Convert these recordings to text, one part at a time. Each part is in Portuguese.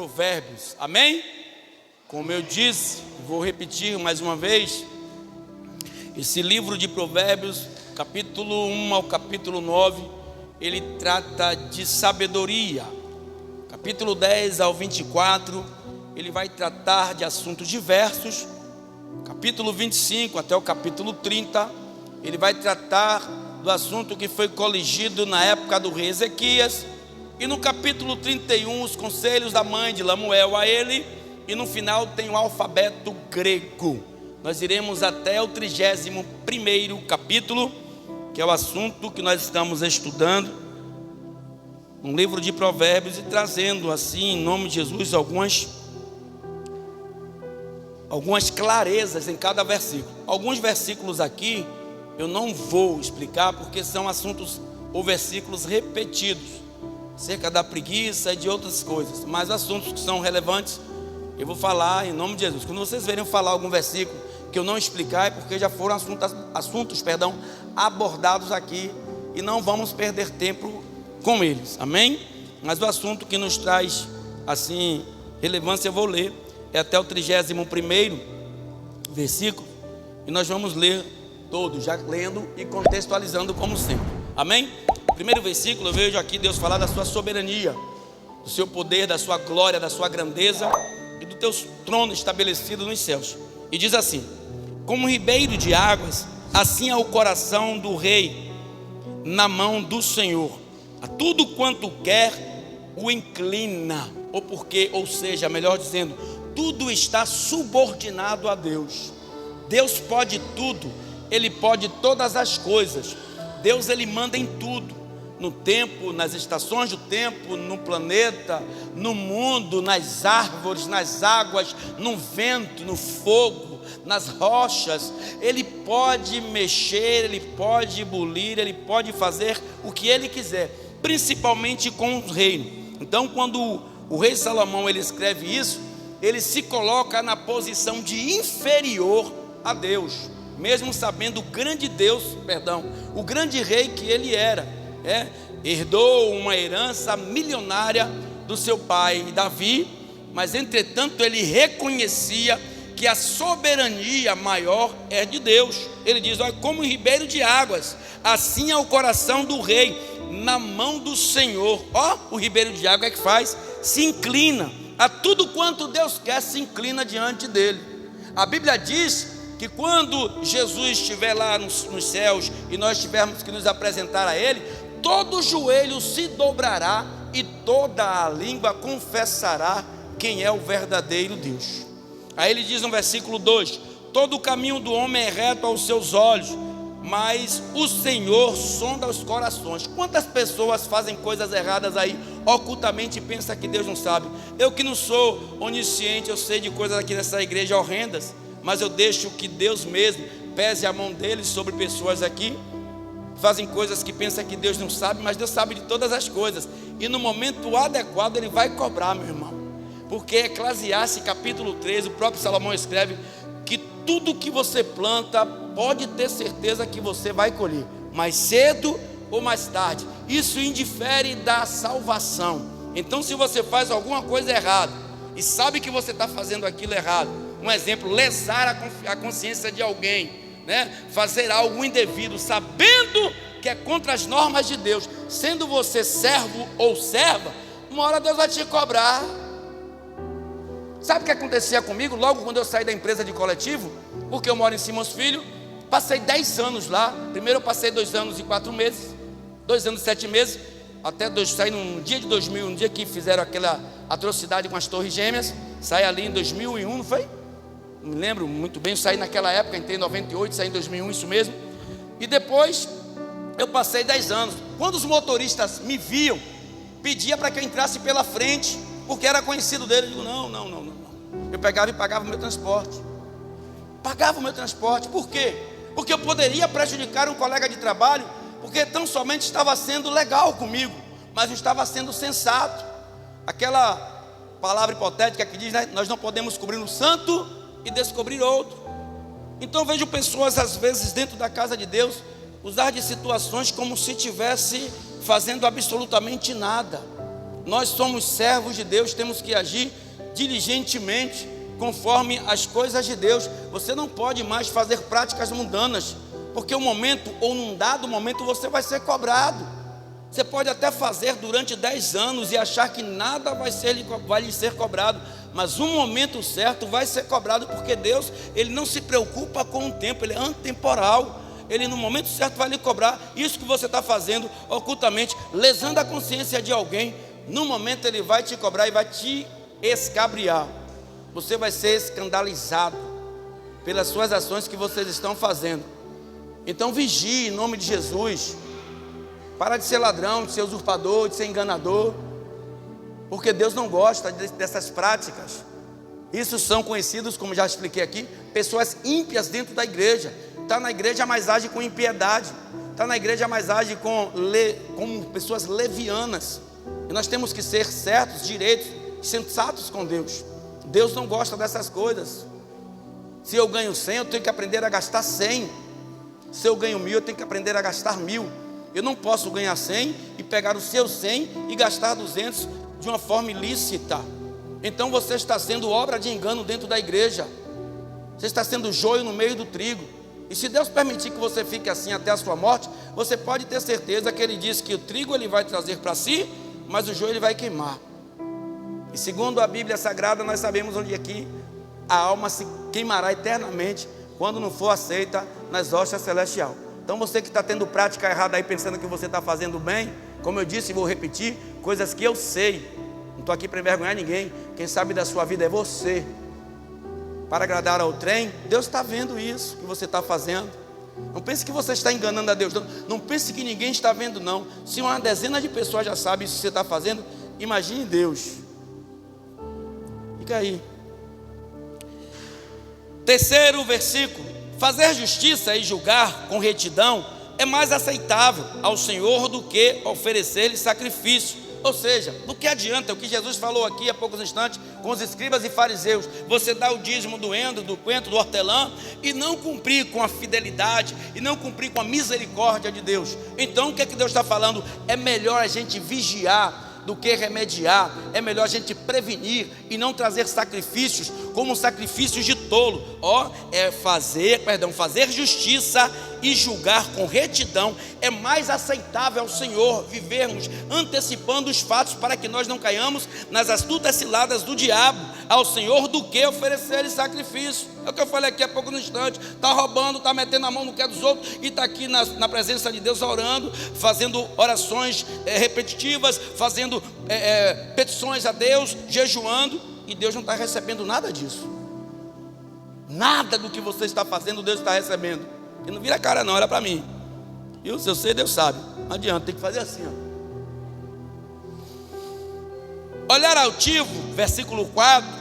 Provérbios, amém? Como eu disse, vou repetir mais uma vez, esse livro de Provérbios, capítulo 1 ao capítulo 9, ele trata de sabedoria. Capítulo 10 ao 24, ele vai tratar de assuntos diversos. Capítulo 25 até o capítulo 30, ele vai tratar do assunto que foi coligido na época do rei Ezequias. E no capítulo 31, os conselhos da mãe de Lemuel a ele. E no final tem o alfabeto grego. Nós iremos até o 31º capítulo, que é o assunto que nós estamos estudando no livro de Provérbios, e trazendo assim, em nome de Jesus, algumas clarezas em cada versículo. Alguns versículos aqui eu não vou explicar, porque são assuntos ou versículos repetidos, acerca da preguiça e de outras coisas, mas assuntos que são relevantes, eu vou falar em nome de Jesus. Quando vocês verem falar algum versículo que eu não explicar, é porque já foram assuntos abordados aqui, e não vamos perder tempo com eles, amém? Mas o assunto que nos traz assim relevância, eu vou ler, é até o 31º versículo, e nós vamos ler todo, já lendo e contextualizando como sempre, amém? Primeiro versículo, eu vejo aqui Deus falar da sua soberania, do seu poder, da sua glória, da sua grandeza e do teu trono estabelecido nos céus. E diz assim: como um ribeiro de águas, assim é o coração do rei na mão do Senhor. A tudo quanto quer o inclina, ou seja, melhor dizendo, tudo está subordinado a Deus. Deus pode tudo, Ele pode todas as coisas. Deus, Ele manda em tudo, no tempo, nas estações do tempo, no planeta, no mundo, nas árvores, nas águas, no vento, no fogo, nas rochas. Ele pode mexer, Ele pode bulir, Ele pode fazer o que Ele quiser, principalmente com o reino. Então, quando o rei Salomão ele escreve isso, ele se coloca na posição de inferior a Deus, mesmo sabendo o grande o grande rei que ele era, herdou uma herança milionária do seu pai Davi, mas entretanto ele reconhecia que a soberania maior é de Deus. Ele diz: olha, como um ribeiro de águas, assim é o coração do rei na mão do Senhor. O ribeiro de água é que faz, se inclina a tudo quanto Deus quer, se inclina diante dele. A Bíblia diz que quando Jesus estiver lá nos céus e nós tivermos que nos apresentar a Ele, todo joelho se dobrará e toda a língua confessará quem é o verdadeiro Deus. Aí ele diz no versículo 2: todo o caminho do homem é reto aos seus olhos, mas o Senhor sonda os corações. Quantas pessoas fazem coisas erradas aí ocultamente e pensam que Deus não sabe? Eu que não sou onisciente, eu sei de coisas aqui nessa igreja horrendas, mas eu deixo que Deus mesmo pese a mão dele sobre pessoas aqui, fazem coisas que pensam que Deus não sabe, mas Deus sabe de todas as coisas, e no momento adequado Ele vai cobrar, meu irmão, porque Eclesiastes capítulo 13, o próprio Salomão escreve que tudo que você planta, pode ter certeza que você vai colher, mais cedo ou mais tarde. Isso indifere da salvação. Então, se você faz alguma coisa errada e sabe que você está fazendo aquilo errado, um exemplo, lesar a consciência de alguém, fazer algo indevido, sabendo que é contra as normas de Deus, sendo você servo ou serva, uma hora Deus vai te cobrar. Sabe o que acontecia comigo logo quando eu saí da empresa de coletivo? Porque eu moro em Simões Filho, passei 10 anos lá. Primeiro eu passei 2 anos e 4 meses, 2 anos e 7 meses, até saí no dia de 2000, no dia que fizeram aquela atrocidade com as torres gêmeas. Saí ali em 2001, não foi? Não me lembro muito bem, saí naquela época, entrei em 98, saí em 2001, isso mesmo. E depois eu passei 10 anos. Quando os motoristas me viam, pedia para que eu entrasse pela frente, porque era conhecido dele. Eu digo: não. Eu pegava e pagava o meu transporte. Pagava o meu transporte. Por quê? Porque eu poderia prejudicar um colega de trabalho, porque tão somente estava sendo legal comigo, mas não estava sendo sensato. Aquela palavra hipotética que diz, nós não podemos cobrir um santo e descobrir outro. Então vejo pessoas às vezes dentro da casa de Deus usar de situações como se estivesse fazendo absolutamente nada. Nós somos servos de Deus, temos que agir diligentemente, conforme as coisas de Deus. Você não pode mais fazer práticas mundanas, porque um momento, ou num dado momento, você vai ser cobrado. Você pode até fazer durante 10 anos e achar que nada vai lhe ser cobrado, mas um momento certo vai ser cobrado, porque Deus, Ele não se preocupa com o tempo, Ele é antemporal. Ele no momento certo vai lhe cobrar. Isso que você está fazendo ocultamente, lesando a consciência de alguém, no momento Ele vai te cobrar e vai te escabriar. Você vai ser escandalizado pelas suas ações que vocês estão fazendo. Então vigie em nome de Jesus. Para de ser ladrão, de ser usurpador, de ser enganador, porque Deus não gosta dessas práticas. Isso são conhecidos, como já expliquei aqui, pessoas ímpias dentro da igreja. Está na igreja, mas age com impiedade. Está na igreja, mas age como pessoas levianas. E nós temos que ser certos, direitos, sensatos com Deus. Deus não gosta dessas coisas. Se eu ganho 100, eu tenho que aprender a gastar 100. Se eu ganho 1000, eu tenho que aprender a gastar 1000. Eu não posso ganhar 100 e pegar o seu 100 e gastar 200 de uma forma ilícita. Então você está sendo obra de engano dentro da igreja. Você está sendo joio no meio do trigo. E se Deus permitir que você fique assim até a sua morte, você pode ter certeza que Ele diz que o trigo Ele vai trazer para si, mas o joio Ele vai queimar. E segundo a Bíblia Sagrada, nós sabemos onde aqui a alma se queimará eternamente, quando não for aceita nas hostas celestial. Então você que está tendo prática errada aí, pensando que você está fazendo bem, como eu disse e vou repetir, coisas que eu sei, não estou aqui para envergonhar ninguém, quem sabe da sua vida é você. Para agradar ao trem, Deus está vendo isso que você está fazendo. Não pense que você está enganando a Deus, não pense que ninguém está vendo, não. Se uma dezena de pessoas já sabem isso que você está fazendo, imagine Deus. Fica aí. Terceiro versículo: fazer justiça e julgar com retidão é mais aceitável ao Senhor do que oferecer-lhe sacrifício. Ou seja, do que adianta o que Jesus falou aqui há poucos instantes com os escribas e fariseus: você dá o dízimo do endo, do coentro, do hortelã, e não cumprir com a fidelidade, e não cumprir com a misericórdia de Deus. Então o que é que Deus está falando? É melhor a gente vigiar do que remediar. É melhor a gente prevenir e não trazer sacrifícios como sacrifícios de tolo. Fazer justiça e julgar com retidão é mais aceitável ao Senhor, vivermos antecipando os fatos para que nós não caiamos nas astutas ciladas do diabo, ao Senhor, do que oferecer-lhe sacrifício. É o que eu falei aqui há pouco no instante. Está roubando, está metendo a mão no que é dos outros, e está aqui na presença de Deus orando, fazendo orações repetitivas, fazendo petições a Deus, jejuando, e Deus não está recebendo nada disso. Nada do que você está fazendo Deus está recebendo. E não vira a cara não, olha para mim. E se eu sei, Deus sabe. Não adianta, tem que fazer assim, ó. Olhar altivo, versículo 4.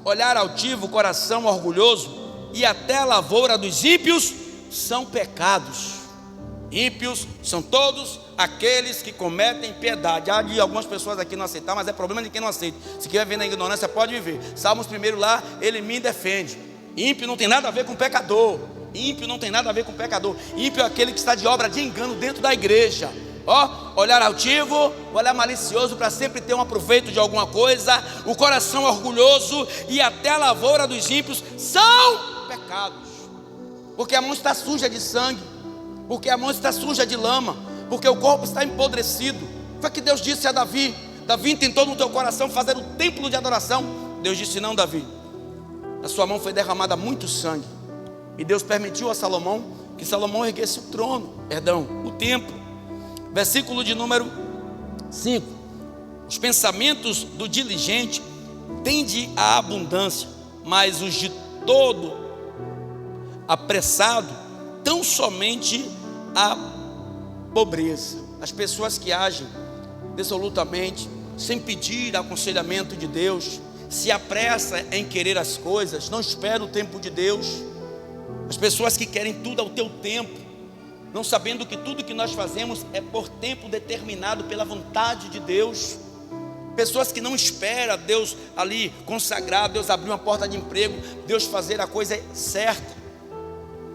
Olhar altivo, coração orgulhoso, e até a lavoura dos ímpios são pecados. Ímpios são todos aqueles que cometem piedade. Há de algumas pessoas aqui não aceitar, mas é problema de quem não aceita. Se quer viver na ignorância, pode viver. Salmos 1 lá, ele me defende. Ímpio não tem nada a ver com pecador. Ímpio não tem nada a ver com pecador. Ímpio é aquele que está de obra de engano dentro da igreja. Olhar altivo, olhar malicioso para sempre ter um proveito de alguma coisa, o coração orgulhoso e até a lavoura dos ímpios são pecados. Porque a mão está suja de sangue, porque a mão está suja de lama, porque o corpo está empodrecido. Foi que Deus disse a Davi: Davi, tentou no teu coração fazer o templo de adoração. Deus disse: não, Davi, na sua mão foi derramada muito sangue. E Deus permitiu a Salomão que Salomão erguesse o templo. Versículo de número 5. Os pensamentos do diligente tendem à abundância, mas os de todo apressado tão somente à pobreza. As pessoas que agem dissolutamente, sem pedir aconselhamento de Deus, se apressa em querer as coisas, não espera o tempo de Deus. As pessoas que querem tudo ao teu tempo, não sabendo que tudo que nós fazemos é por tempo determinado pela vontade de Deus. Pessoas que não esperam Deus ali consagrar, Deus abrir uma porta de emprego, Deus fazer a coisa certa.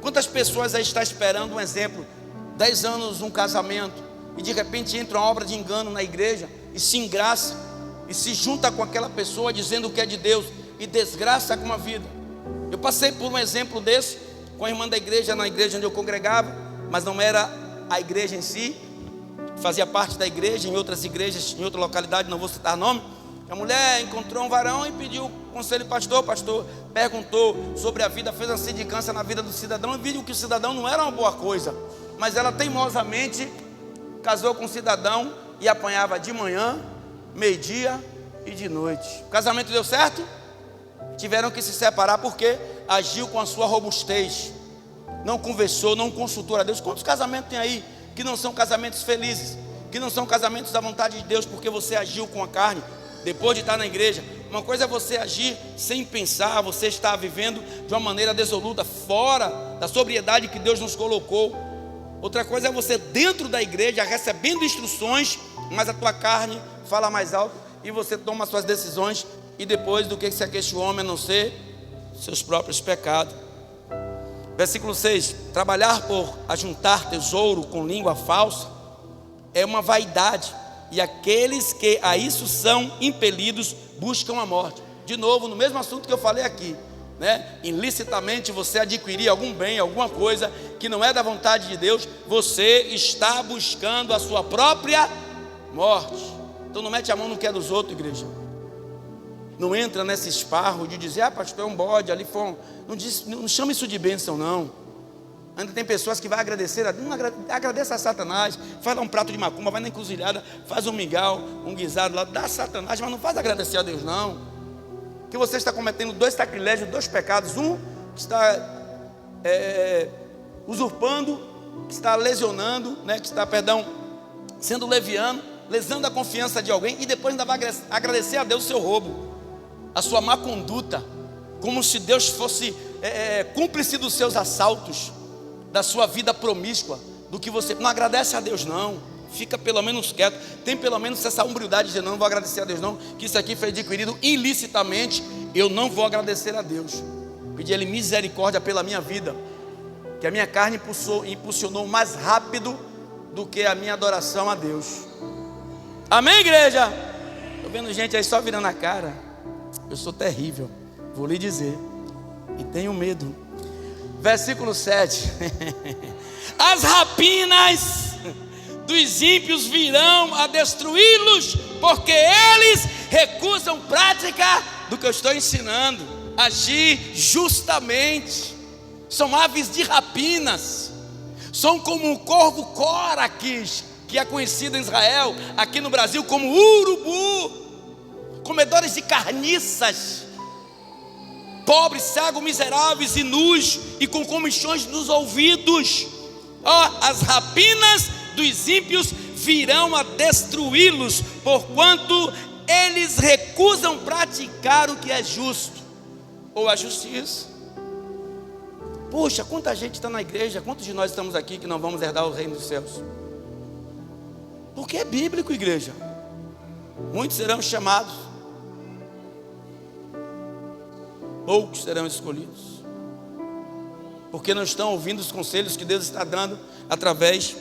Quantas pessoas aí estão esperando um exemplo? 10 anos um casamento, e de repente entra uma obra de engano na igreja e se engraça e se junta com aquela pessoa dizendo que é de Deus e desgraça com a vida. Eu passei por um exemplo desse com a irmã da igreja, na igreja onde eu congregava, mas não era a igreja em si, fazia parte da igreja, em outras igrejas, em outra localidade, não vou citar nome. A mulher encontrou um varão e pediu conselho, pastor, perguntou sobre a vida, fez uma sindicância na vida do cidadão e viu que o cidadão não era uma boa coisa, mas ela teimosamente casou com o cidadão e apanhava de manhã, meio-dia e de noite. O casamento deu certo? Tiveram que se separar porque agiu com a sua robustez, não conversou, não consultou a Deus. Quantos casamentos tem aí que não são casamentos felizes, que não são casamentos da vontade de Deus, porque você agiu com a carne, depois de estar na igreja? Uma coisa é você agir sem pensar, você está vivendo de uma maneira dissoluta, fora da sobriedade que Deus nos colocou. Outra coisa é você dentro da igreja, recebendo instruções, mas a tua carne fala mais alto e você toma suas decisões, e depois do que se aquece o homem, a não ser seus próprios pecados. Versículo 6, trabalhar por ajuntar tesouro com língua falsa é uma vaidade, e aqueles que a isso são impelidos buscam a morte. De novo, no mesmo assunto que eu falei aqui, né? Ilicitamente você adquirir algum bem, alguma coisa que não é da vontade de Deus, você está buscando a sua própria morte. Então não mete a mão no que é dos outros, igreja. Não entra nesse esparro de dizer, pastor, é um bode, ali foi um... Não chama isso de bênção, não. Ainda tem pessoas que vão agradecer, agradeça a Satanás, faz lá um prato de macumba, vai na encruzilhada, faz um mingau, um guisado lá, dá a Satanás, mas não faz agradecer a Deus, não. Que você está cometendo 2 sacrilégios, 2 pecados. Um que está usurpando, que está lesionando, né, que está, sendo leviano, lesando a confiança de alguém, e depois ainda vai agradecer a Deus o seu roubo, a sua má conduta, como se Deus fosse cúmplice dos seus assaltos, da sua vida promíscua, do que você não agradece a Deus, não. Fica pelo menos quieto, tem pelo menos essa humildade de dizer, não vou agradecer a Deus não, que isso aqui foi adquirido ilicitamente, eu não vou agradecer a Deus. Pedir a Ele misericórdia pela minha vida, que a minha carne impulsionou mais rápido do que a minha adoração a Deus. Amém, igreja? Estou vendo gente aí só virando a cara. Eu sou terrível, vou lhe dizer, e tenho medo. Versículo 7. As rapinas dos ímpios virão a destruí-los, porque eles recusam prática do que eu estou ensinando, agir justamente. São aves de rapinas, são como o corvo coraquis, que é conhecido em Israel, aqui no Brasil como urubu, comedores de carniças, pobres, cegos, miseráveis e nus, e com comichões nos ouvidos. As rapinas dos ímpios virão a destruí-los, porquanto eles recusam praticar o que é justo, ou a justiça. Puxa, quanta gente está na igreja, quantos de nós estamos aqui que não vamos herdar o reino dos céus? Porque é bíblico, igreja. Muitos serão chamados, poucos serão escolhidos, porque não estão ouvindo os conselhos que Deus está dando através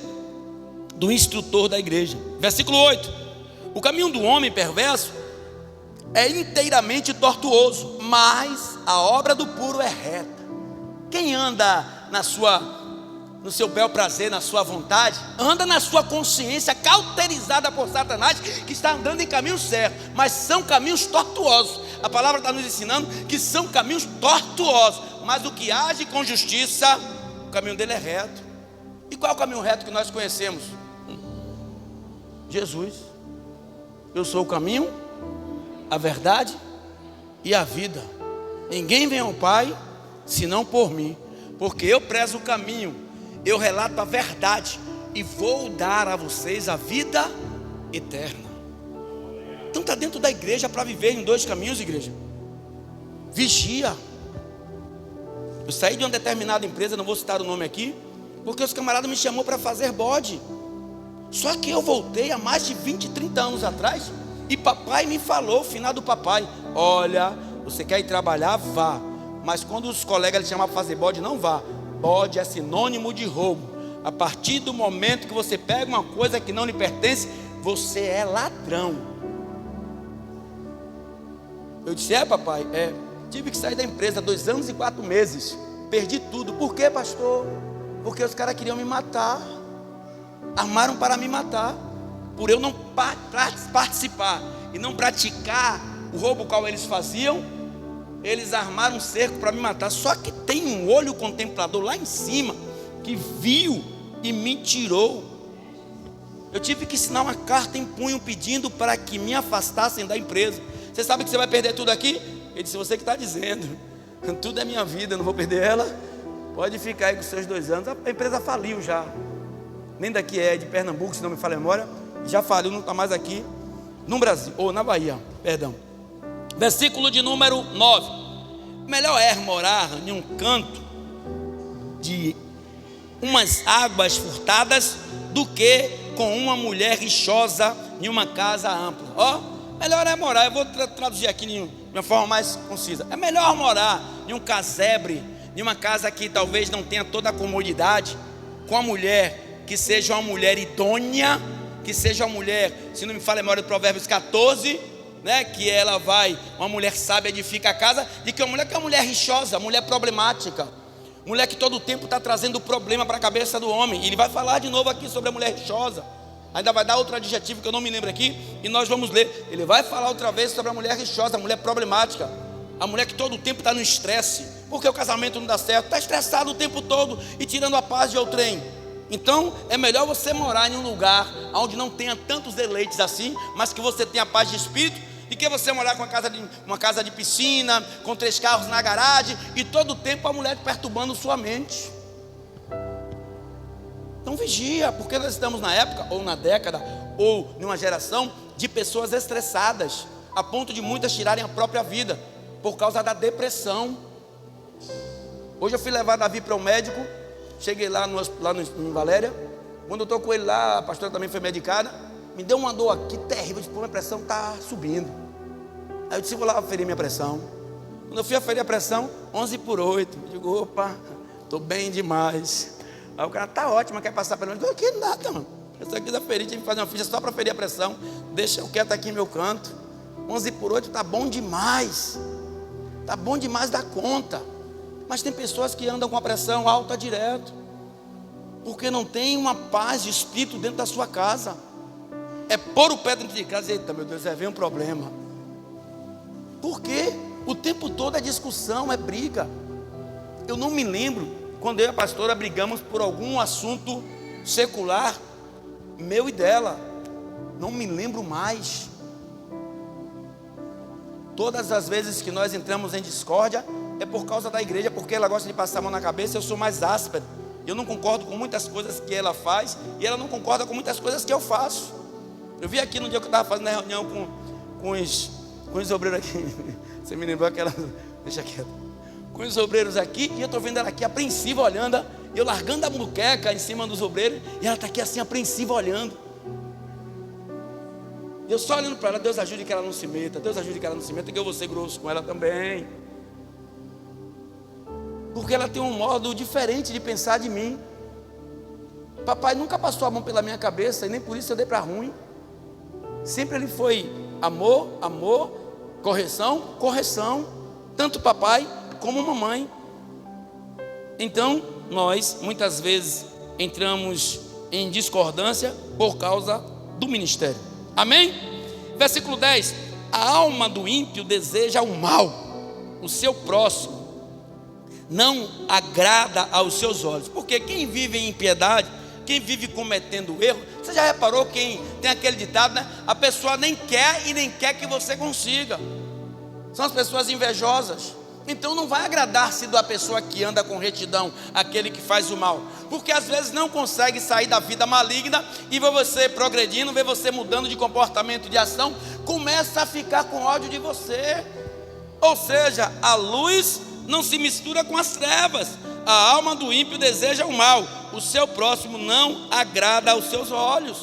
do instrutor da igreja. Versículo 8: o caminho do homem perverso é inteiramente tortuoso, mas a obra do puro é reta. Quem anda no seu bel prazer, na sua vontade, anda na sua consciência cauterizada por Satanás, que está andando em caminhos certos, mas são caminhos tortuosos. A palavra está nos ensinando que são caminhos tortuosos, mas o que age com justiça, o caminho dele é reto. E qual é o caminho reto que nós conhecemos? Jesus. Eu sou o caminho, a verdade e a vida. Ninguém vem ao Pai senão por mim, porque eu prezo o caminho, eu relato a verdade e vou dar a vocês a vida eterna. Então está dentro da igreja para viver em 2 caminhos, igreja. Vigia. Eu saí de uma determinada empresa, não vou citar o nome aqui, porque os camaradas me chamou para fazer bode. Só que eu voltei há mais de 20, 30 anos atrás, e papai me falou, o final do papai: olha, você quer ir trabalhar? Vá. Mas quando os colegas lhe chamavam para fazer bode, não vá. Bode é sinônimo de roubo. A partir do momento que você pega uma coisa que não lhe pertence, você é ladrão. Eu disse: papai, tive que sair da empresa 2 anos e 4 meses. Perdi tudo. Por quê, pastor? Porque os caras queriam me matar. Armaram para me matar. Por eu não participar e não praticar o roubo qual eles faziam, eles armaram um cerco para me matar. Só que tem um olho contemplador lá em cima que viu e me tirou. Eu tive que assinar uma carta em punho pedindo para que me afastassem da empresa. Você sabe que você vai perder tudo aqui? Ele disse: você que está dizendo. Tudo é minha vida, eu não vou perder ela. Pode ficar aí com seus 2 anos. A empresa faliu já. Nem daqui é de Pernambuco, se não me falha a memória. Já faliu, não está mais aqui no Brasil, ou na Bahia, perdão. Versículo de número 9. Melhor é morar em um canto de umas águas furtadas do que com uma mulher rixosa em uma casa ampla. Melhor é morar, eu vou traduzir aqui de uma forma mais concisa. É melhor morar em um casebre, em uma casa que talvez não tenha toda a comodidade, com a mulher que seja uma mulher idônea, que seja uma mulher, se não me falha a memória do Provérbios 14, né, que ela vai, uma mulher sábia edifica a casa, de que uma mulher que é uma mulher rixosa, mulher problemática, mulher que todo o tempo está trazendo problema para a cabeça do homem. E ele vai falar de novo aqui sobre a mulher rixosa, ainda vai dar outro adjetivo que eu não me lembro aqui, e nós vamos ler. Ele vai falar outra vez sobre a mulher rixosa, a mulher problemática, a mulher que todo o tempo está no estresse, porque o casamento não dá certo, está estressado o tempo todo e tirando a paz de outrem. Então é melhor você morar em um lugar onde não tenha tantos deleites assim, mas que você tenha paz de espírito, e que você morar com uma casa de piscina, com 3 carros na garagem, e todo o tempo a mulher perturbando sua mente. Então vigia, porque nós estamos na época, ou na década, ou numa geração de pessoas estressadas, a ponto de muitas tirarem a própria vida, por causa da depressão. Hoje eu fui levar Davi para o médico. Cheguei lá no Valéria. Quando eu estou com ele lá, a pastora também foi medicada. Me deu uma dor aqui terrível. Eu disse: minha pressão está subindo. Aí eu disse: vou lá aferir minha pressão. Quando eu fui aferir a pressão, 11/8. Eu digo: opa, estou bem demais. Aí o cara: tá ótimo, quer passar pelo menos? Eu digo: que nada, mano. Eu só quis aferir, tive que fazer uma ficha só para aferir a pressão. Deixa eu quieto aqui em meu canto. 11/8 está bom demais. Está bom demais da conta. Mas tem pessoas que andam com a pressão alta direto, porque não tem uma paz de espírito dentro da sua casa. É pôr o pé dentro de casa e: eita, meu Deus, vem um problema. Por quê? O tempo todo é discussão, é briga. Eu não me lembro quando eu e a pastora brigamos por algum assunto secular, meu e dela. Não me lembro mais. Todas as vezes que nós entramos em discórdia, é por causa da igreja, porque ela gosta de passar a mão na cabeça. Eu sou mais áspero, eu não concordo com muitas coisas que ela faz, e ela não concorda com muitas coisas que eu faço. Eu vi aqui no dia que eu estava fazendo a reunião com os obreiros aqui. Você me lembrou aquela... Deixa quieto. Com os obreiros aqui, e eu estou vendo ela aqui apreensiva olhando, eu largando a muqueca em cima dos obreiros, e ela está aqui assim apreensiva olhando. Eu só olhando para ela: Deus ajude que ela não se meta, Deus ajude que ela não se meta, que eu vou ser grosso com ela também. Porque ela tem um modo diferente de pensar de mim. Papai nunca passou a mão pela minha cabeça, e nem por isso eu dei para ruim. Sempre ele foi amor, amor, correção, correção. Tanto papai como mamãe. Então nós muitas vezes entramos em discordância por causa do ministério. Amém? Versículo 10. A alma do ímpio deseja o mal, o seu próximo não agrada aos seus olhos. Porque quem vive em impiedade, quem vive cometendo erro, você já reparou, quem tem aquele ditado, né? A pessoa nem quer e nem quer que você consiga. São as pessoas invejosas. Então não vai agradar-se da pessoa que anda com retidão, aquele que faz o mal, porque às vezes não consegue sair da vida maligna, e vê você progredindo, vê você mudando de comportamento, de ação, começa a ficar com ódio de você. Ou seja, a luz não se mistura com as trevas. A alma do ímpio deseja o mal, o seu próximo não agrada aos seus olhos.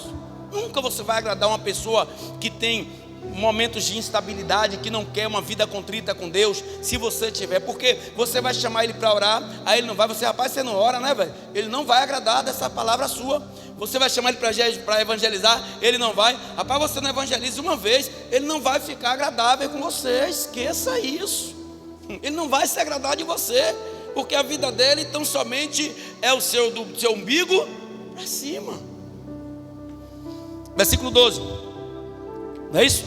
Nunca você vai agradar uma pessoa que tem momentos de instabilidade, que não quer uma vida contrita com Deus, se você tiver, porque você vai chamar ele para orar, aí ele não vai, você, rapaz, você não ora, né, velho? Ele não vai agradar dessa palavra sua. Você vai chamar ele para evangelizar, ele não vai. Rapaz, você não evangeliza uma vez, ele não vai ficar agradável com você, esqueça isso. Ele não vai se agradar de você, porque a vida dele tão somente é do seu umbigo para cima. Versículo 12, não é isso?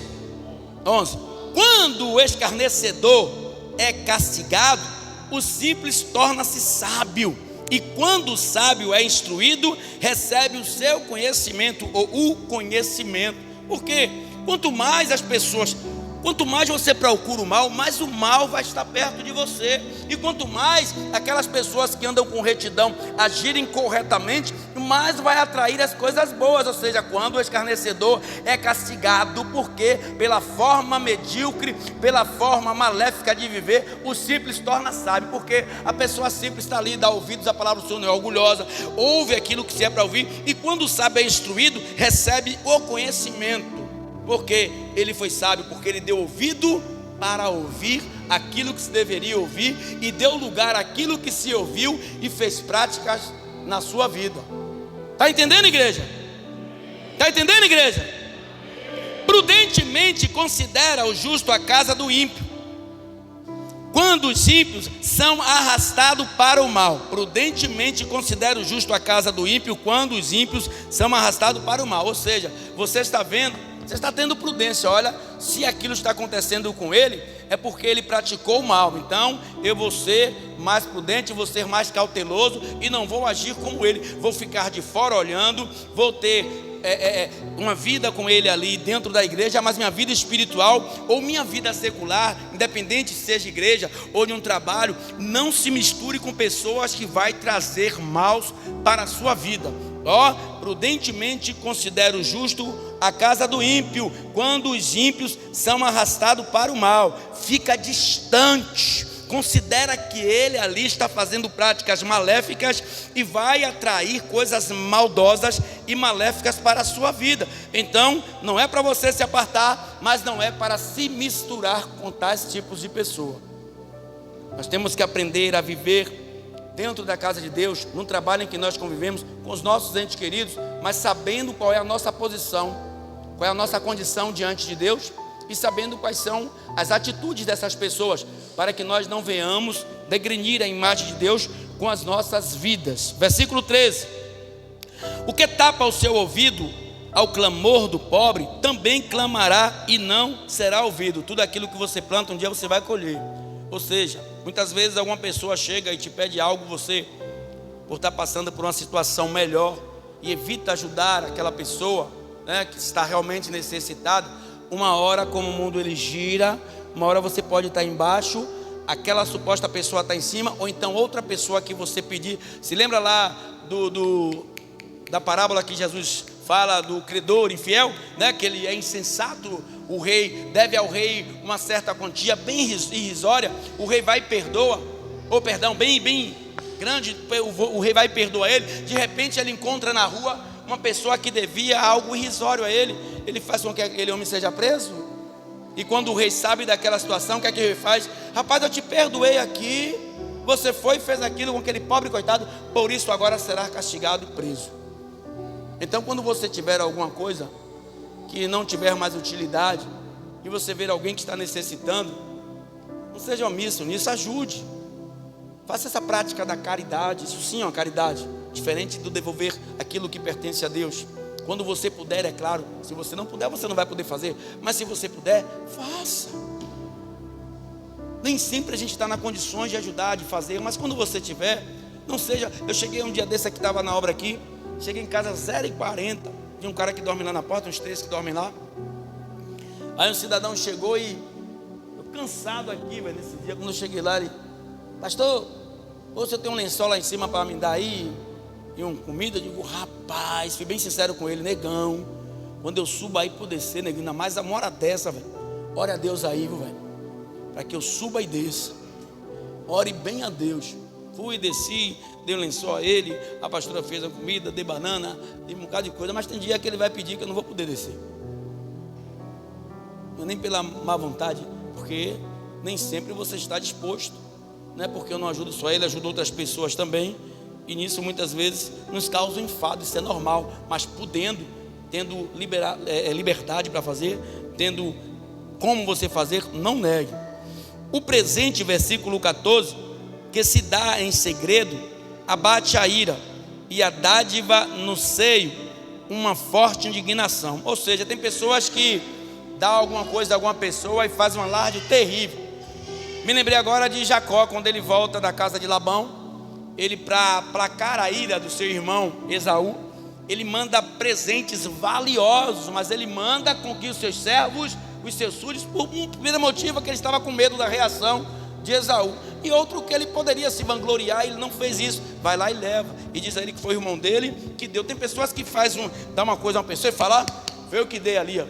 11. Quando o escarnecedor é castigado, o simples torna-se sábio, e quando o sábio é instruído, recebe o seu conhecimento, ou o conhecimento. Porque quanto mais você procura o mal, mais o mal vai estar perto de você. E quanto mais aquelas pessoas que andam com retidão agirem corretamente, mais vai atrair as coisas boas. Ou seja, quando o escarnecedor é castigado, porque pela forma medíocre, pela forma maléfica de viver, o simples torna sábio. Porque a pessoa simples está ali, dá ouvidos à palavra do Senhor, não é orgulhosa, ouve aquilo que se é para ouvir, e quando o sábio é instruído, recebe o conhecimento. Porque ele foi sábio, porque ele deu ouvido para ouvir aquilo que se deveria ouvir, e deu lugar àquilo que se ouviu, e fez práticas na sua vida. Está entendendo, igreja? Está entendendo, igreja? Prudentemente considera o justo a casa do ímpio, quando os ímpios são arrastados para o mal. Prudentemente considera o justo a casa do ímpio, quando os ímpios são arrastados para o mal. Ou seja, você está vendo, você está tendo prudência. Olha, se aquilo está acontecendo com ele, é porque ele praticou o mal. Então eu vou ser mais prudente, vou ser mais cauteloso, e não vou agir como ele. Vou ficar de fora olhando, vou ter uma vida com ele ali dentro da igreja, mas minha vida espiritual ou minha vida secular, independente se seja igreja ou de um trabalho, não se misture com pessoas que vai trazer maus para a sua vida. Prudentemente considera o justo a casa do ímpio, quando os ímpios são arrastados para o mal. Fica distante, considera que ele ali está fazendo práticas maléficas e vai atrair coisas maldosas e maléficas para a sua vida. Então não é para você se apartar, mas não é para se misturar com tais tipos de pessoa. Nós temos que aprender a viver dentro da casa de Deus, num trabalho em que nós convivemos com os nossos entes queridos, mas sabendo qual é a nossa posição, qual é a nossa condição diante de Deus, e sabendo quais são as atitudes dessas pessoas, para que nós não venhamos degrenir a imagem de Deus com as nossas vidas. Versículo 13: o que tapa o seu ouvido ao clamor do pobre, também clamará e não será ouvido. Tudo aquilo que você planta, um dia você vai colher. Ou seja, muitas vezes alguma pessoa chega e te pede algo, você, por estar passando por uma situação melhor, e evita ajudar aquela pessoa, né, que está realmente necessitada. Uma hora, como o mundo ele gira, uma hora você pode estar embaixo, aquela suposta pessoa está em cima, ou então outra pessoa que você pedir. Se lembra lá da parábola que Jesus fala do credor infiel, né, que ele é insensato, o rei deve ao rei uma certa quantia bem irrisória, o rei vai e perdoa, bem grande, o rei vai e perdoa ele. De repente ele encontra na rua uma pessoa que devia algo irrisório a ele, ele faz com que aquele homem seja preso. E quando o rei sabe daquela situação, o que é que ele faz? Rapaz, eu te perdoei aqui, você foi e fez aquilo com aquele pobre coitado, por isso agora será castigado e preso. Então quando você tiver alguma coisa que não tiver mais utilidade, e você ver alguém que está necessitando, não seja omisso nisso, ajude. Faça essa prática da caridade. Isso sim é uma caridade, diferente do devolver aquilo que pertence a Deus. Quando você puder, é claro. Se você não puder, você não vai poder fazer, mas se você puder, faça. Nem sempre a gente está nas condições de ajudar, de fazer, mas quando você tiver, não seja. Eu cheguei um dia desse aqui, estava na obra aqui, cheguei em casa 0h40, tinha um cara que dorme lá na porta, uns 3 que dormem lá. Aí um cidadão chegou e eu cansado aqui, velho, nesse dia, quando eu cheguei lá, ele: pastor, você tem um lençol lá em cima para me dar aí, e uma comida? Eu digo: rapaz, fui bem sincero com ele, negão, quando eu subo aí por descer, neguinho, ainda mais uma hora dessa, velho, ore a Deus aí, viu, velho, para que eu suba e desça, ore bem a Deus. Fui, desci, dei um lençol a ele, a pastora fez a comida, dei banana, dei um bocado de coisa, mas tem dia que ele vai pedir que eu não vou poder descer. não é nem pela má vontade, porque nem sempre você está disposto, não é porque eu não ajudo só ele, ajudo outras pessoas também, e nisso muitas vezes nos causa um enfado. Isso é normal, mas tendo liberdade para fazer, tendo como você fazer, não negue. O presente, versículo 14, que se dá em segredo, abate a ira, e a dádiva no seio, uma forte indignação. Ou seja, tem pessoas que dá alguma coisa a alguma pessoa e faz um alarde terrível. Me lembrei agora de Jacó, quando ele volta da casa de Labão. Ele, para aplacar a ira do seu irmão Esaú, ele manda presentes valiosos, mas ele manda com que os seus servos, os seus súditos, por um primeiro motivo, que ele estava com medo da reação de Esaú, e outro que ele poderia se vangloriar, ele não fez isso. Vai lá e leva, e diz a ele que foi o irmão dele que deu. Tem pessoas que dá uma coisa a uma pessoa e fala: foi eu que dei ali, ó.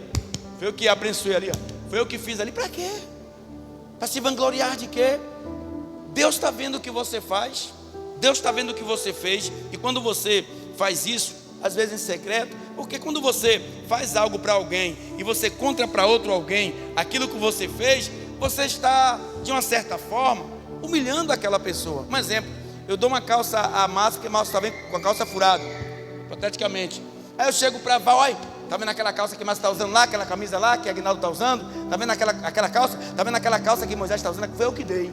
Foi eu que abençoei ali, ó. Foi eu que fiz ali. Para quê? Para se vangloriar de quê? Deus está vendo o que você faz, Deus está vendo o que você fez. E quando você faz isso, às vezes em secreto, porque quando você faz algo para alguém e você conta para outro alguém aquilo que você fez, você está, de uma certa forma, humilhando aquela pessoa. Um exemplo: eu dou uma calça a Márcio, porque Márcio está vendo com a calça furada, hipoteticamente. Aí eu chego para Val: olha, está vendo aquela calça que Márcio está usando lá, aquela camisa lá que Aguinaldo está usando? Está vendo aquela calça? Está vendo aquela calça que Moisés está usando? Foi eu que dei.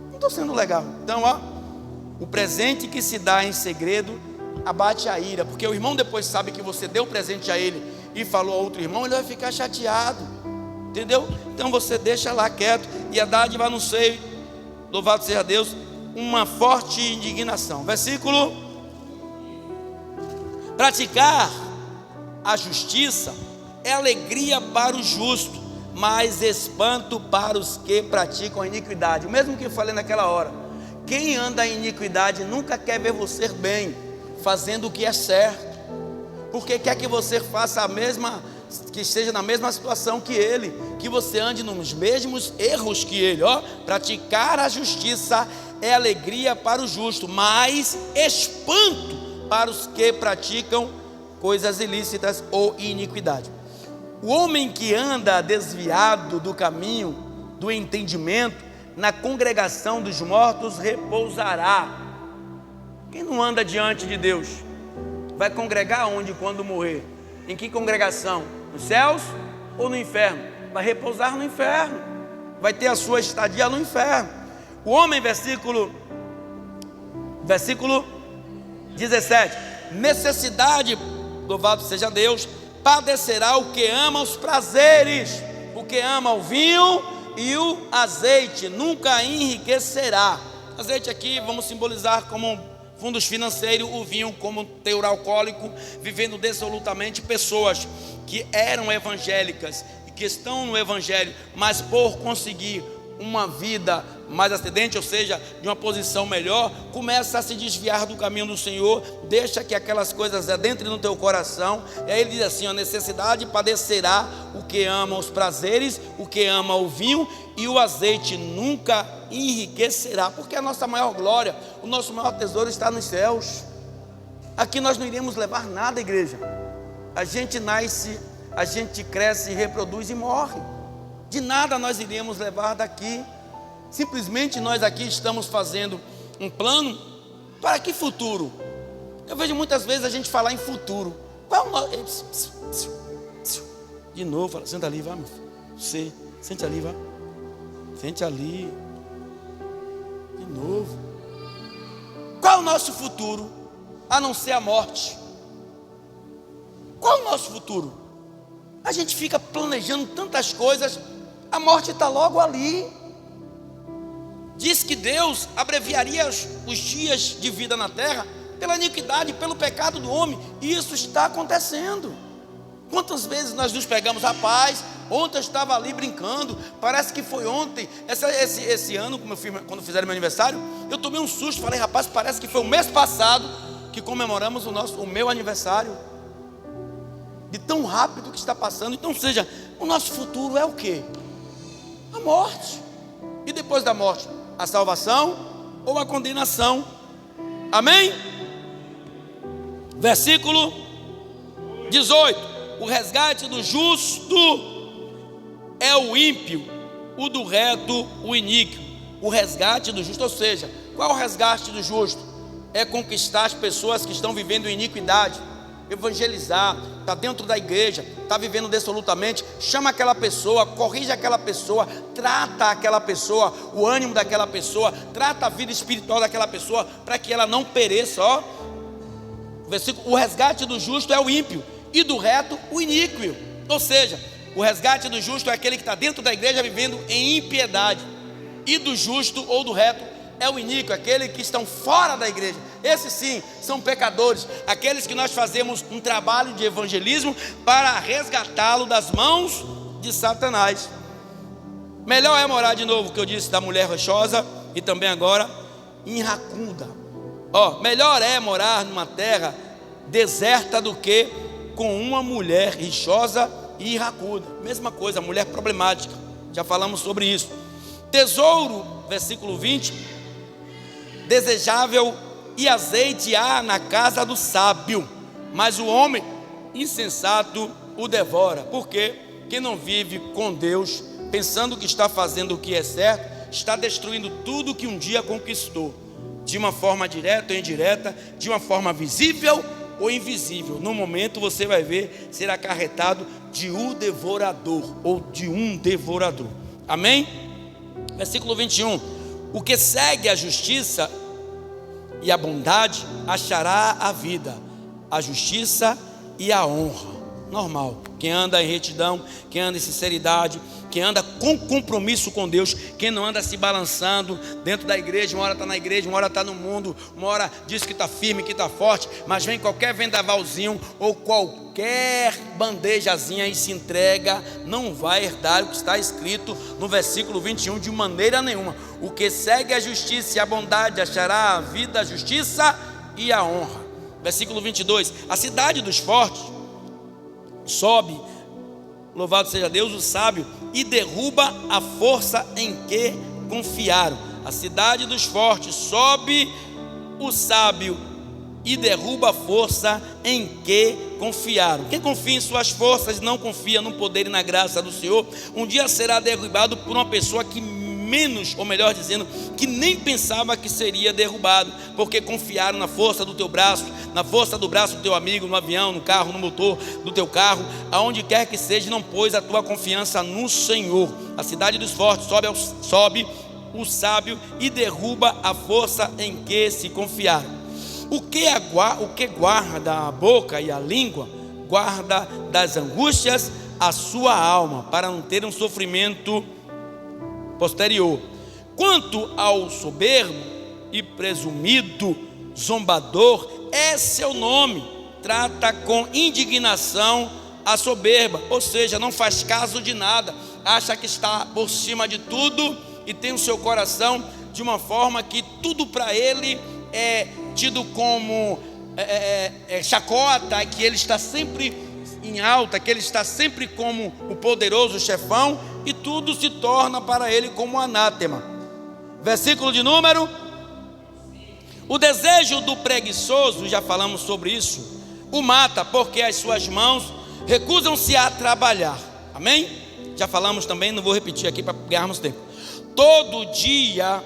Não estou sendo legal. Então, ó, o presente que se dá em segredo abate a ira, porque o irmão depois sabe que você deu presente a ele e falou a outro irmão, ele vai ficar chateado, entendeu? Então você deixa lá quieto, e a dádiva no seio, louvado seja Deus, uma forte indignação. Versículo: praticar a justiça é alegria para o justo, mas espanto para os que praticam a iniquidade. O mesmo que eu falei naquela hora: quem anda em iniquidade nunca quer ver você bem, fazendo o que é certo, porque quer que você faça que esteja na mesma situação que ele, que você ande nos mesmos erros que ele. Ó, praticar a justiça é alegria para o justo, mas espanto para os que praticam coisas ilícitas ou iniquidade. O homem que anda desviado do caminho do entendimento, na congregação dos mortos repousará. Quem não anda diante de Deus vai congregar onde quando morrer? Em que congregação? Nos céus ou no inferno? Vai repousar no inferno, vai ter a sua estadia no inferno. O homem, versículo 17: necessidade, louvado seja Deus, padecerá o que ama os prazeres, o que ama o vinho e o azeite, nunca enriquecerá. Azeite aqui vamos simbolizar como fundos financeiros, o vinho como teor alcoólico. Vivendo dissolutamente, pessoas que eram evangélicas e que estão no evangelho, mas por conseguir uma vida mais ascendente, ou seja, de uma posição melhor, começa a se desviar do caminho do Senhor, deixa que aquelas coisas adentrem no teu coração. E aí ele diz assim: a necessidade padecerá o que ama os prazeres, o que ama o vinho e o azeite, nunca enriquecerá. Porque a nossa maior glória, o nosso maior tesouro está nos céus. Aqui nós não iremos levar nada, igreja. A gente nasce, a gente cresce, reproduz e morre. De nada nós iremos levar daqui. Simplesmente nós aqui estamos fazendo um plano. Para que futuro? Eu vejo muitas vezes a gente falar em futuro. Qual o nosso... De novo, fala: senta ali, vai, meu filho. Você, sente ali, vai. Sente ali. De novo. Qual o nosso futuro, a não ser a morte? Qual o nosso futuro? A gente fica planejando tantas coisas, a morte está logo ali. Diz que Deus abreviaria os dias de vida na terra pela iniquidade, pelo pecado do homem, e isso está acontecendo. Quantas vezes nós nos pegamos: rapaz, ontem eu estava ali brincando, parece que foi ontem. Esse ano, quando fizeram meu aniversário, eu tomei um susto, falei: rapaz, parece que foi o mês passado que comemoramos o meu aniversário. De tão rápido que está passando. Então, seja, o nosso futuro é o quê? A morte. E depois da morte, a salvação ou a condenação? Amém? Versículo 18: o resgate do justo é o ímpio, o do reto, o iníquo. O resgate do justo, ou seja, qual é o resgate do justo? É conquistar as pessoas que estão vivendo iniquidade, evangelizar, está dentro da igreja, está vivendo dissolutamente, chama aquela pessoa, corrige aquela pessoa, trata aquela pessoa, o ânimo daquela pessoa, trata a vida espiritual daquela pessoa, para que ela não pereça. Ó, o resgate do justo é o ímpio, e do reto o iníquo. Ou seja, o resgate do justo é aquele que está dentro da igreja vivendo em impiedade, e do justo ou do reto é o iníquo, aquele que estão fora da igreja. Esses sim são pecadores, aqueles que nós fazemos um trabalho de evangelismo para resgatá-lo das mãos de Satanás. Melhor é morar, de novo, que eu disse da mulher rochosa, e também agora iracunda. Melhor é morar numa terra deserta do que com uma mulher rixosa e iracunda. Mesma coisa, mulher problemática, já falamos sobre isso. Tesouro, versículo 20, desejável e azeite há na casa do sábio, mas o homem insensato o devora. Porque quem não vive com Deus, pensando que está fazendo o que é certo, está destruindo tudo que um dia conquistou, de uma forma direta ou indireta, de uma forma visível ou invisível. No momento você vai ver ser acarretado de um devorador, ou de um devorador. Amém? Versículo 21, o que segue a justiça e a bondade achará a vida, a justiça e a honra. Normal, quem anda em retidão, quem anda em sinceridade, quem anda com compromisso com Deus, quem não anda se balançando dentro da igreja, uma hora está na igreja, uma hora está no mundo, uma hora diz que está firme, que está forte, mas vem qualquer vendavalzinho ou qualquer bandejazinha e se entrega, não vai herdar o que está escrito no versículo 21 de maneira nenhuma. O que segue a justiça e a bondade achará a vida, a justiça e a honra. Versículo 22, a cidade dos fortes sobe, louvado seja Deus, o sábio, e derruba a força em que confiaram. A cidade dos fortes sobe o sábio e derruba a força em que confiaram. Quem confia em suas forças não confia no poder e na graça do Senhor, um dia será derrubado por uma pessoa que menos, ou melhor dizendo, que nem pensava que seria derrubado, porque confiaram na força do teu braço, na força do braço do teu amigo, no avião, no carro, no motor do teu carro, aonde quer que seja, não pôs a tua confiança no Senhor. A cidade dos fortes sobe o sábio e derruba a força em que se confiaram. O que guarda a boca e a língua, guarda das angústias a sua alma, para não ter um sofrimento posterior. Quanto ao soberbo e presumido zombador, é seu nome, trata com indignação a soberba, ou seja, não faz caso de nada, acha que está por cima de tudo e tem o seu coração de uma forma que tudo para ele é tido como chacota, que ele está sempre em alta, que ele está sempre como o poderoso chefão, e tudo se torna para ele como anátema. Versículo de número, o desejo do preguiçoso, já falamos sobre isso, o mata, porque as suas mãos recusam-se a trabalhar. Amém? Já falamos também, não vou repetir aqui para ganharmos tempo. Todo dia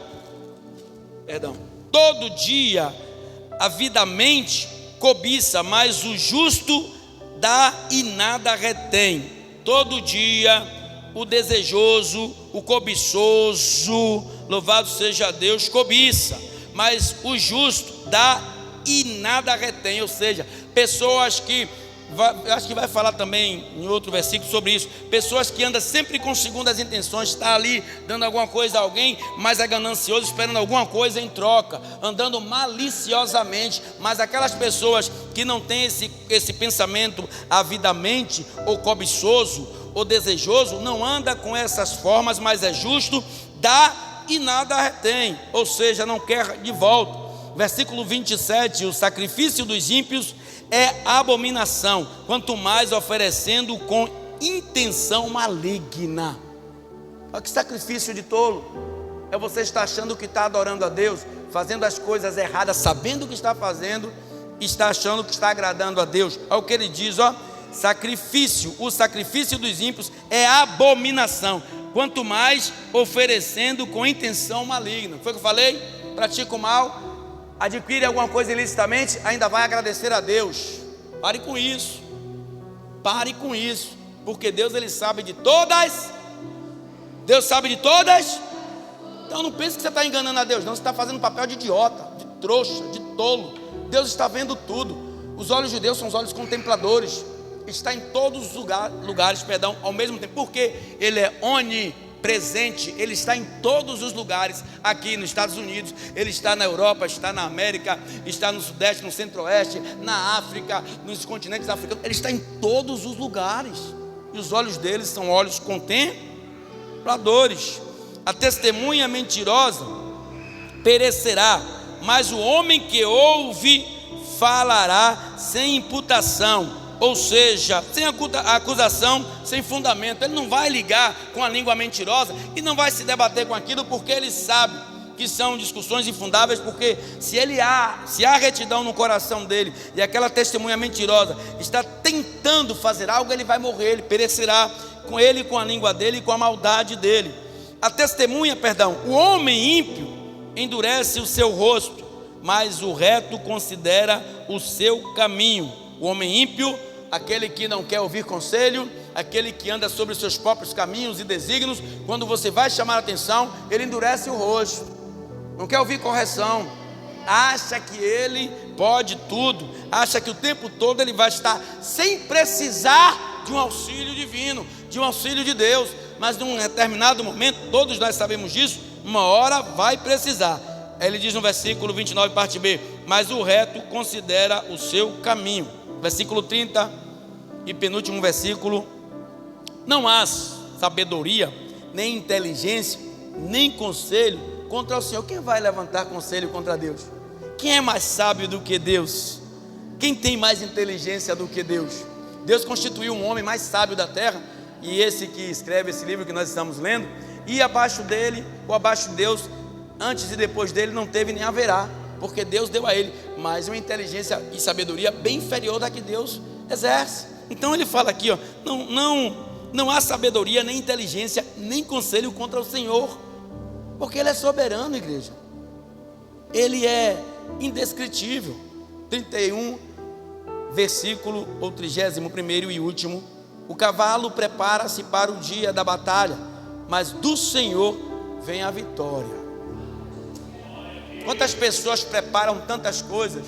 avidamente cobiça, mas o justo dá e nada retém. Todo dia o desejoso, o cobiçoso, louvado seja Deus, cobiça, mas o justo dá e nada retém. Ou seja, pessoas que, acho que vai falar também em outro versículo sobre isso, pessoas que andam sempre com segundas intenções, está ali dando alguma coisa a alguém, mas é ganancioso, esperando alguma coisa em troca, andando maliciosamente. Mas aquelas pessoas que não têm esse pensamento avidamente, ou cobiçoso, ou desejoso, não anda com essas formas, mas é justo, dá e nada retém, ou seja, não quer de volta. Versículo 27, o sacrifício dos ímpios é abominação, quanto mais oferecendo com intenção maligna. Olha que sacrifício de tolo, é você estar achando que está adorando a Deus, fazendo as coisas erradas, sabendo o que está fazendo, está achando que está agradando a Deus. Olha o que ele diz, o sacrifício dos ímpios é abominação, quanto mais oferecendo com intenção maligna. Foi o que eu falei? Pratica o mal, adquire alguma coisa ilicitamente, ainda vai agradecer a Deus. Pare com isso, porque Deus, Ele sabe de todas. Deus sabe de todas. Então não pense que você está enganando a Deus, não. Você está fazendo papel de idiota, de trouxa, de tolo. Deus está vendo tudo. Os olhos de Deus são os olhos contempladores. Está em todos os lugares, ao mesmo tempo, porque Ele é onipresente. Ele está em todos os lugares. Aqui nos Estados Unidos, Ele está na Europa, está na América, está no Sudeste, no Centro-Oeste, na África, nos continentes africanos. Ele está em todos os lugares. E os olhos dele são olhos contempladores. A testemunha mentirosa perecerá, mas o homem que ouve falará sem imputação, ou seja, sem acusação, sem fundamento. Ele não vai ligar com a língua mentirosa e não vai se debater com aquilo, porque ele sabe que são discussões infundáveis, porque se há retidão no coração dele e aquela testemunha mentirosa está tentando fazer algo, ele vai morrer, ele perecerá com ele, com a língua dele e com a maldade dele. O homem ímpio endurece o seu rosto, mas o reto considera o seu caminho. O homem ímpio, aquele que não quer ouvir conselho, aquele que anda sobre os seus próprios caminhos e desígnios, quando você vai chamar a atenção, ele endurece o rosto, não quer ouvir correção, acha que ele pode tudo, acha que o tempo todo ele vai estar sem precisar de um auxílio divino, de um auxílio de Deus. Mas num determinado momento, todos nós sabemos disso, uma hora vai precisar. Ele diz no versículo 29, parte B: mas o reto considera o seu caminho. Versículo 30 e penúltimo versículo: não há sabedoria, nem inteligência, nem conselho contra o Senhor. Quem vai levantar conselho contra Deus? Quem é mais sábio do que Deus? Quem tem mais inteligência do que Deus? Deus constituiu um homem mais sábio da terra, e esse que escreve esse livro que nós estamos lendo, e abaixo dele, ou abaixo de Deus, antes e depois dele, não teve nem haverá, porque Deus deu a ele, mas uma inteligência e sabedoria bem inferior da que Deus exerce. Então ele fala aqui, não há sabedoria, nem inteligência, nem conselho contra o Senhor, porque Ele é soberano, igreja. Ele é indescritível. 31, versículo, ou 31º e último: o cavalo prepara-se para o dia da batalha, mas do Senhor vem a vitória. Quantas pessoas preparam tantas coisas,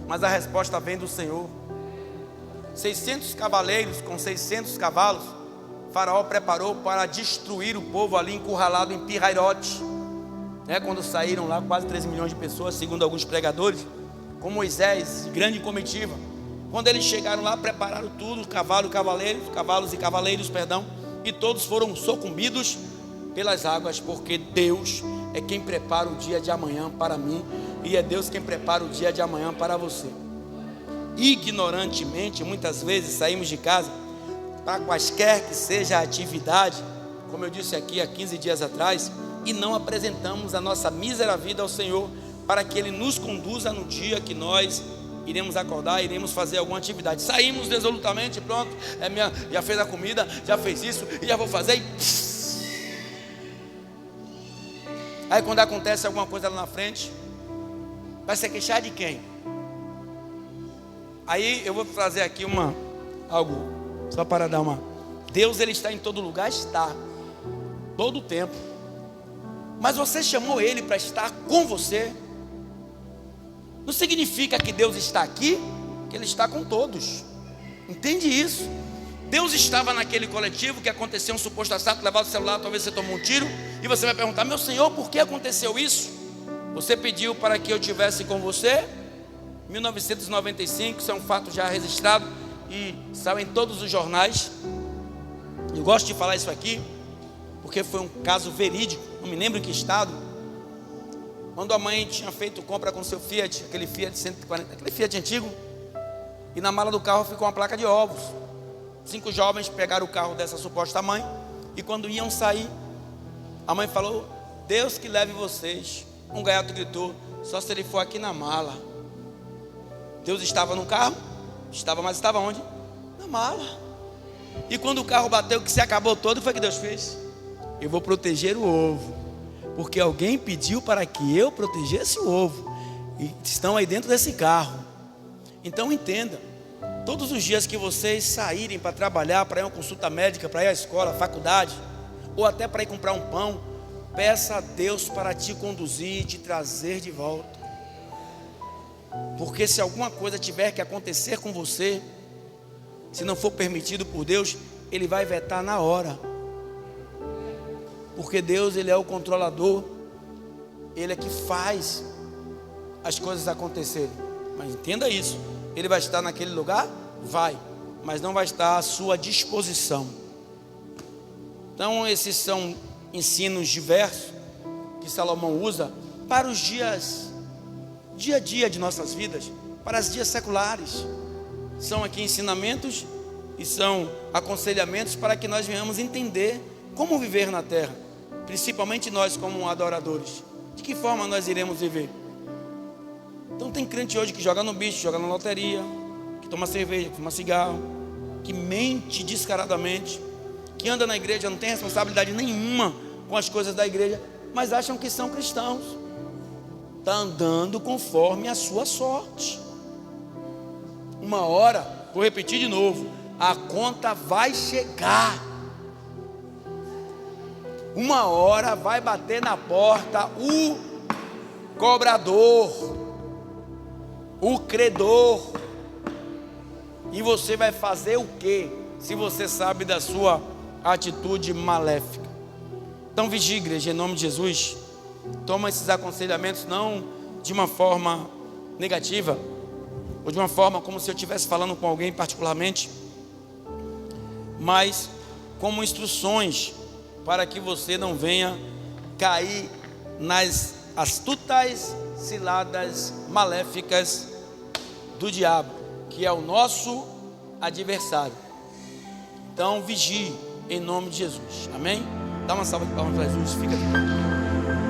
mas a resposta vem do Senhor. 600 cavaleiros com 600 cavalos, Faraó preparou para destruir o povo ali encurralado em Pi-Hairote, quando saíram lá quase 13 milhões de pessoas, segundo alguns pregadores, com Moisés, grande comitiva. Quando eles chegaram lá, prepararam tudo, cavalos e cavaleiros, e todos foram sucumbidos pelas águas, porque Deus é quem prepara o dia de amanhã para mim, e é Deus quem prepara o dia de amanhã para você. Ignorantemente, muitas vezes saímos de casa para quaisquer que seja a atividade, como eu disse aqui há 15 dias atrás, e não apresentamos a nossa mísera vida ao Senhor, para que Ele nos conduza no dia que nós iremos acordar, iremos fazer alguma atividade. Saímos resolutamente, pronto, já fez a comida, já fez isso, e já vou fazer, e aí quando acontece alguma coisa lá na frente, vai se queixar de quem? Aí eu vou trazer aqui algo, só para dar Deus, Ele está em todo lugar, está, todo o tempo. Mas você chamou Ele para estar com você. Não significa que Deus está aqui, que Ele está com todos. Entende isso? Deus estava naquele coletivo que aconteceu um suposto assalto, levaram o celular, talvez você tomou um tiro, e você vai perguntar: meu Senhor, por que aconteceu isso? Você pediu para que eu estivesse com você? 1995, isso é um fato já registrado e saiu em todos os jornais. Eu gosto de falar isso aqui, porque foi um caso verídico, não me lembro em que estado. Quando a mãe tinha feito compra com seu Fiat, aquele Fiat 140, aquele Fiat antigo, e na mala do carro ficou uma placa de ovos. 5 jovens pegaram o carro dessa suposta mãe, e quando iam sair, a mãe falou: Deus que leve vocês. Um gaiato gritou: só se ele for aqui na mala. Deus estava no carro? Estava, mas estava onde? Na mala. E quando o carro bateu, que se acabou todo, foi o que Deus fez? Eu vou proteger o ovo, porque alguém pediu para que eu protegesse o ovo, e estão aí dentro desse carro. Então entenda, todos os dias que vocês saírem para trabalhar, para ir a uma consulta médica, para ir à escola, à faculdade, ou até para ir comprar um pão, peça a Deus para te conduzir e te trazer de volta. Porque se alguma coisa tiver que acontecer com você, se não for permitido por Deus, Ele vai vetar na hora. Porque Deus, Ele é o controlador, Ele é que faz as coisas acontecerem. Mas entenda isso, Ele vai estar naquele lugar? Vai, mas não vai estar à sua disposição. Então esses são ensinos diversos que Salomão usa para os dia a dia de nossas vidas, para os dias seculares. São aqui ensinamentos e são aconselhamentos para que nós venhamos entender como viver na terra, principalmente nós como adoradores. De que forma nós iremos viver? Então tem crente hoje que joga no bicho, joga na loteria, que toma cerveja, que fuma cigarro, que mente descaradamente, que anda na igreja, não tem responsabilidade nenhuma com as coisas da igreja, mas acham que são cristãos. Está andando conforme a sua sorte. Uma hora, vou repetir de novo, a conta vai chegar. Uma hora vai bater na porta o cobrador, o credor. E você vai fazer o quê? Se você sabe da sua atitude maléfica. Então vigie, igreja, em nome de Jesus. Toma esses aconselhamentos não de uma forma negativa, ou de uma forma como se eu estivesse falando com alguém particularmente, mas como instruções para que você não venha cair nas astutas ciladas maléficas do diabo, que é o nosso adversário. Então vigie em nome de Jesus, amém? Dá uma salva de palmas para Jesus, fica de pé.